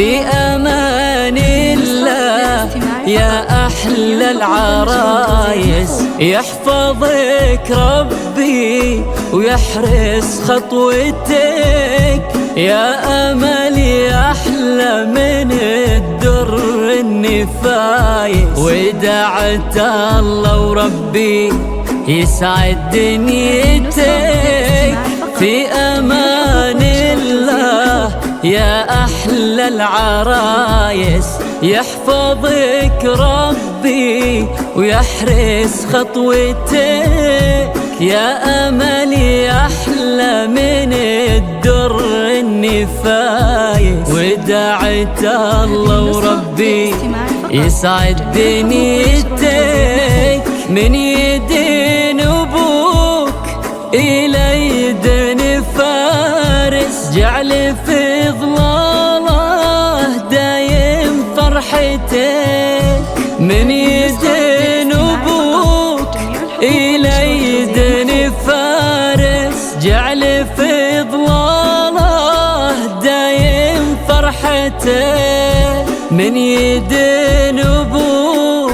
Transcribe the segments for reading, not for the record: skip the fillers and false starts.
في أمان الله يا أحلى العرايس. يحفظك ربي ويحرس خطوتك، يا أمل أحلى من الدر النفايس. ودعت الله وربي يسعد دنيتك، في أمان الله يا أحلى العرايس. يحفظك ربي ويحرس خطوتك، يا أملي أحلى من الدر النفايس. ودعت الله وربي يسعد دنيتك، من يدين أبوك إلى يدين فارس. جعل في ظلاله دايم فرحتك، من يدين أبوك إلى يدين فارس. جعل في ظلاله دايم فرحتك، من يدين أبوك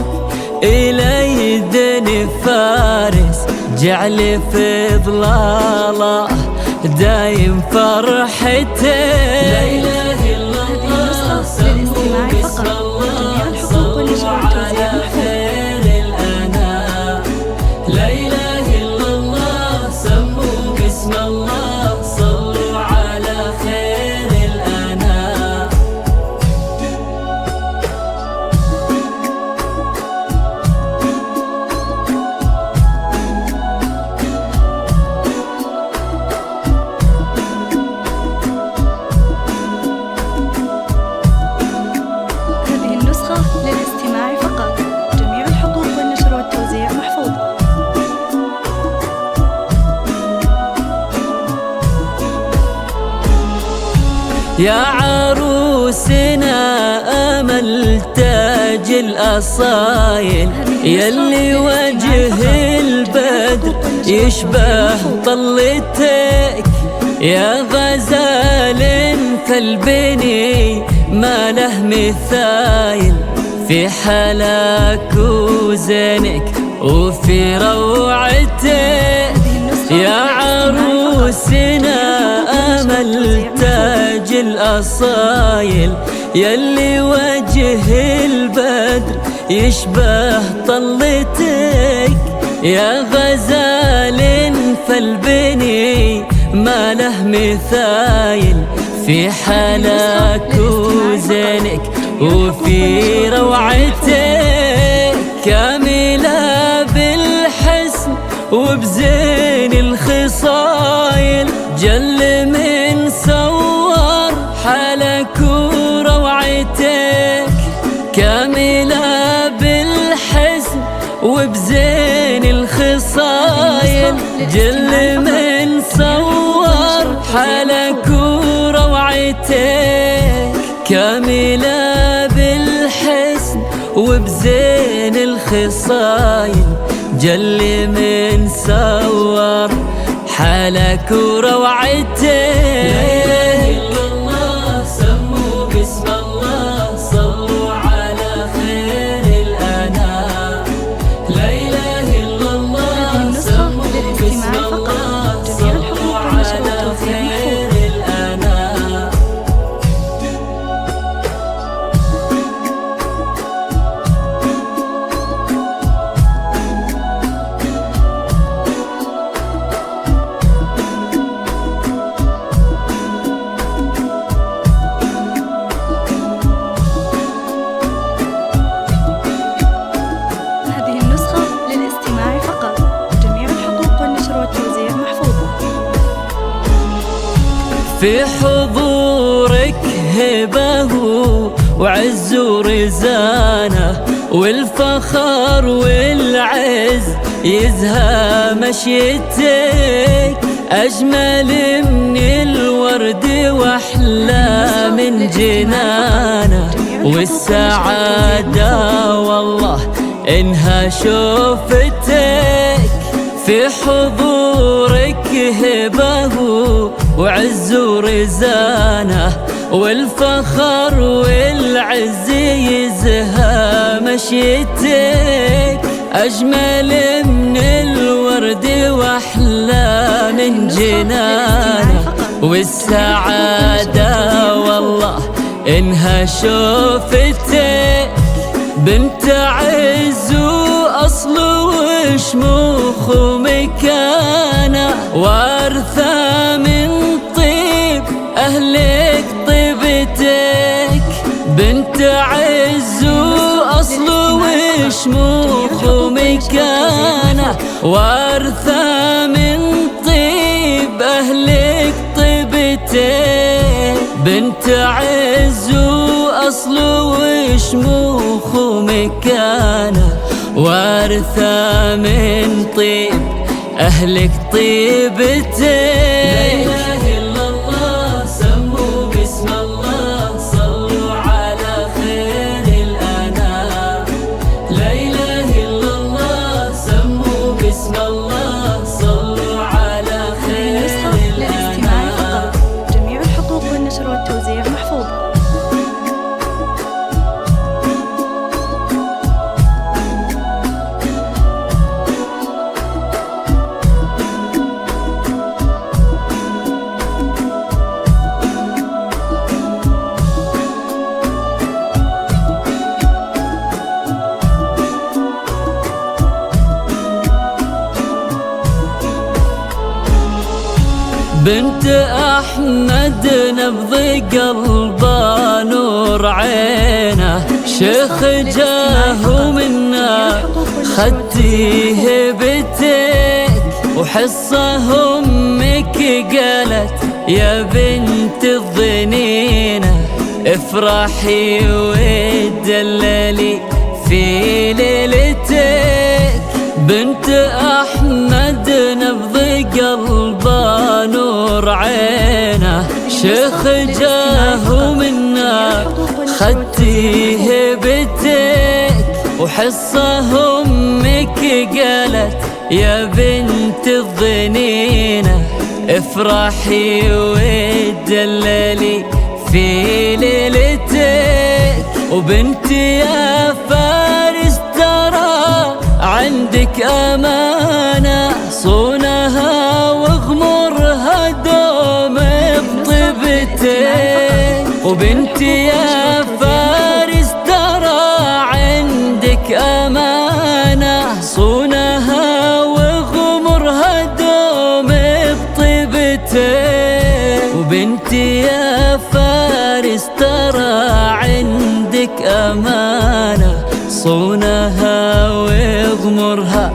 إلى يدين فارس. جعل في ظلاله دايم فرحتك. لا إله إلا الله، سموا بسم الله، صلوا على خير الأنام. لا إله إلا الله، سموا بسم الله، صلوا على خير الأنام. للاستماع فقط، جميع الحقوق والنشر والتوزيع محفوظة. يا عروسنا أمل تاج الأصايل، يلي وجه البدر يشبه طلتك. يا غزال فالبني ما له مثايل، في حلاك وزينك وفي روعتك. يا عروسنا أمل تاج الأصايل، يلي وجه البدر يشبه طلتك. يا غزال فالبني ما له مثايل، في حلاك وزينك وفي روعتك. كاملة بالحسن وبزين الخصايل، جل من صور حالك وروعتك. كاملة بالحسن وبزين الخصايل، جل من صور حالك وروعتك. كاملة بالحسن وبزين الخصايل، جل من صور حالك وروعتك. لا إله إلا الله، سموا بسم الله، صلوا على خير الأنام. لا إله إلا الله، سموا بسم الله، صلوا على خير الأنام. في حضورك هبه وعز ورزانه، والفخر والعز يزهى مشيتك. أجمل من الورد وأحلى من جنانه، والسعادة والله إنها شوفتك. في حضورك هبه وعز ورزانه، والفخر والعز يزهى مشيتك، أجمل من الورد وأحلى من جنانه، والسعادة والله إنها شوفتك، بنت عز وأصل وشموخ ومكانة، وارثة من طيب أهلك طيبتك، بنت عز وأصل وشموخ ومكانة، وارثة من طيب أهلك طيبتك، بنت عز وأصل وشموخ ومكانة، وارثة من طيب أهلك طيبتك. لا إله إلا الله سموا باسم الله، صلوا على خير الأنام. لا إله إلا الله سموا باسم الله، صلوا على خير الأنام. جميع الحقوق والنشر والتوزيع محفوظ. بنت أحمد نبض قلبه نور عينه، شيخ جاه منا خدتيه بتك، وحصه أمك قالت يا بنت الظنينة، افرحي وتدللي في ليلتك، بنت أحمد نبض قلبه نور عينه، شيخ جاه منا خدتيه بتك، وحصه أمك قالت يا بنت الظنينة، افرحي وتدللي في ليلتك، وبنتي يا فارس ترى عندك أمانة، صونها واغمرها دوم بطيبتك، وبنتي يا فارس ترى عندك أمانة، صونها واغمرها دوم بطيبتك، وبنتي يا فارس ترى عندك أمانة، صونها واغمرها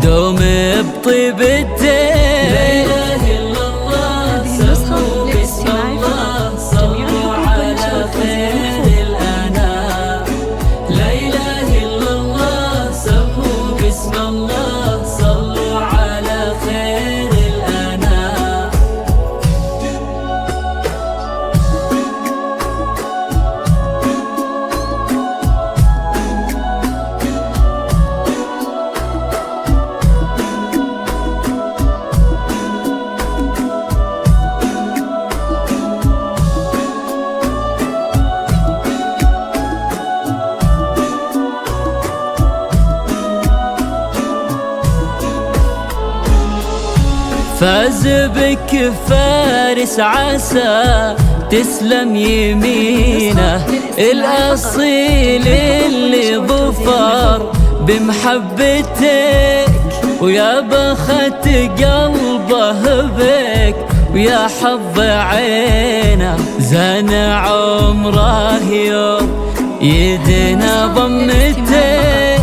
دوم بطيبتك. لا إله إلا الله سموا باسم الله، صلوا على خير الأنام. لا إله إلا الله سموا باسم الله، صلوا على خير الأنام. فاز بك فارس عسى تسلم يمينه، الأصيل اللي ظفر بمحبتك، ويا بخت قلبه بك، ويا حظ عينه زان عمره يوم يدنا ضمتك،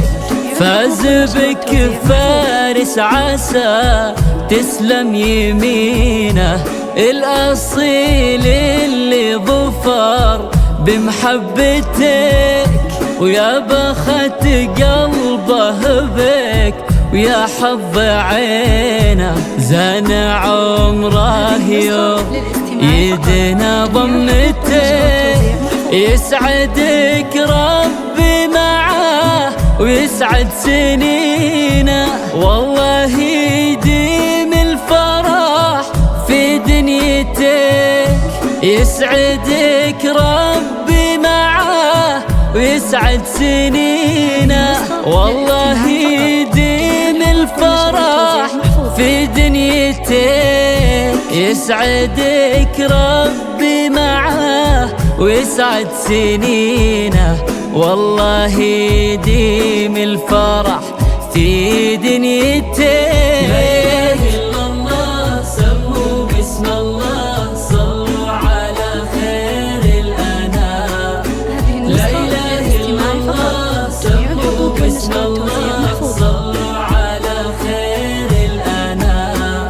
فاز بك فارس عسى تسلم يمينه، الأصيل اللي ظفر بمحبتك، ويا بخت قلبه بك، ويا حظ عينه زان عمره يوم يدنا ضمتك، يسعدك ربي معاه ويسعد سنينه، والله يديم الفرح في دنيتك، يسعدك ربي معاه ويسعد سنينه، والله يديم الفرح في دنيتك. يسعدك ربي معاه ويسعد سنينه، والله يديم الفرح في دنيتك. لا إله إلا الله سموا باسم الله، صلوا على خير الأنام. لا إله إلا الله سموا باسم الله، صلوا على خير الأنام.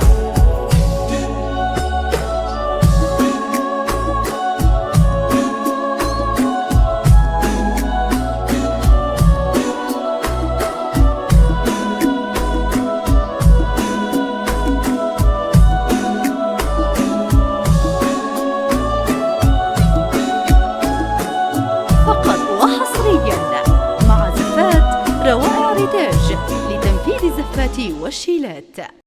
فقط وحصريا مع زفات روائع ريتاج لتنفيذ الزفات والشيلات.